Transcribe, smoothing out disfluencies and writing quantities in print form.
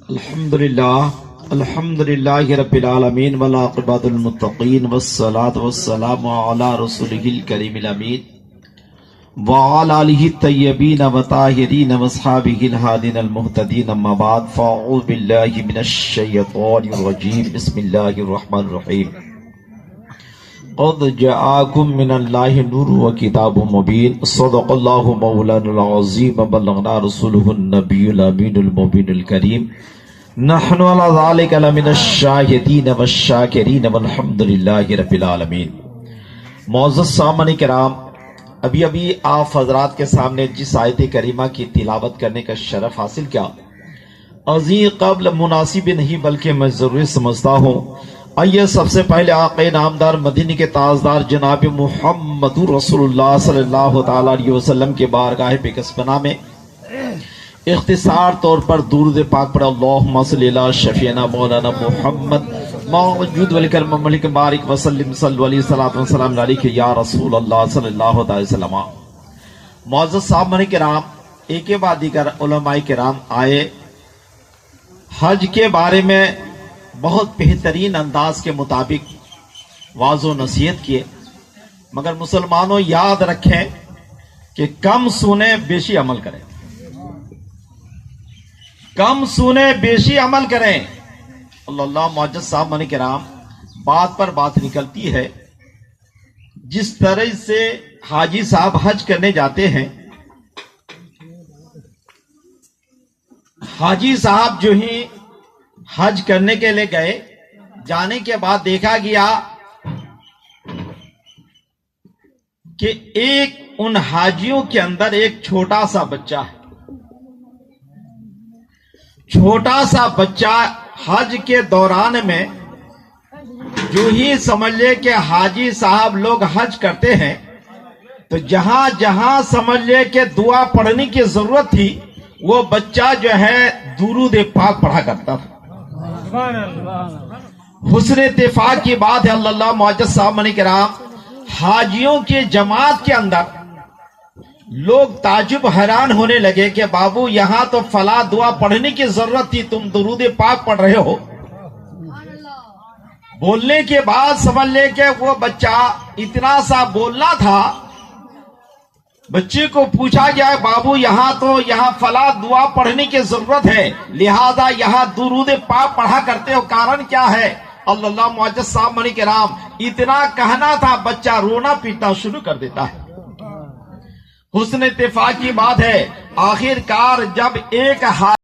الحمدللہ رب العالمین والعاقبۃ للمتقین والصلاۃ والسلام علی رسولہ الکریم الامین وعلی آلہ الطیبین والطاہرین واصحابہ الہادین المہتدین اما بعد فاعوذ باللہ من الشیطان الرجیم بسم اللہ الرحمن الرحیم قد جاءکم من اللہ نور وکتاب مبین صدق اللہ مولانا العظیم بلغنا رسولہ النبی الامین المبین الکریم نحن علی ذالک لمن الشاہدین والشاکرین والحمدللہ رب العالمین۔ معزز سامعین کرام، ابھی آپ حضرات کے سامنے جس آیت کریمہ کی تلاوت کرنے کا شرف حاصل کیا، ازیں قبل مناسب نہیں بلکہ میں ضروری سمجھتا ہوں۔ آئیے سب سے پہلے آقا نامدار مدینے کے تاجدار جناب محمد رسول اللہ صلی اللہ تعالی علیہ وسلم کے بارگاہ بکسبنا میں اختصار طور پر درود پاک پر اللہم صلی علی شفیعنا مولانا محمد موجود ولکرم ملک بارک وسلم صلی علیہ الصلوۃ والسلام علیک یا رسول اللہ صلی اللہ علیہ وسلم۔ معزز سامعین کرام، ایک کے بعد دیگر علماء کرام آئے، حج کے بارے میں بہت بہترین انداز کے مطابق واضح و نصیحت کیے، مگر مسلمانوں یاد رکھیں کہ کم سنیں بیشی عمل کریں، کم سنیں بیشی عمل کریں۔ اللہ معزز صاحب کرام، بات پر بات نکلتی ہے، جس طرح سے حاجی صاحب حج کرنے جاتے ہیں، حاجی صاحب جو ہی حج کرنے کے لیے گئے، جانے کے بعد دیکھا گیا کہ ایک ان حاجیوں کے اندر ایک چھوٹا سا بچہ ہے۔ چھوٹا سا بچہ حج کے دوران میں جو ہی سمجھ لے کہ حاجی صاحب لوگ حج کرتے ہیں، تو جہاں جہاں سمجھ لے کہ دعا پڑھنے کی ضرورت تھی، وہ بچہ جو ہے درود پاک پڑھا کرتا تھا۔ حسن اتفاق کی بات ہے اللہ معزز صاحب کرام، حاجیوں کی جماعت کے اندر لوگ تعجب حیران ہونے لگے کہ بابو یہاں تو فلاں دعا پڑھنے کی ضرورت تھی، تم درود پاک پڑھ رہے ہو۔ بولنے کے بعد سمجھ لے کہ وہ بچہ اتنا سا بولنا تھا۔ بچے کو پوچھا گیا بابو یہاں فلاں دعا پڑھنے کی ضرورت ہے، لہذا یہاں درود پاک پڑھا کرتے ہو، کارن کیا ہے؟ اللہ معزز صاحب کرام، اتنا کہنا تھا، بچہ رونا پیٹنا شروع کر دیتا ہے۔ حسن اتفاق کی بات ہے، آخر کار جب ایک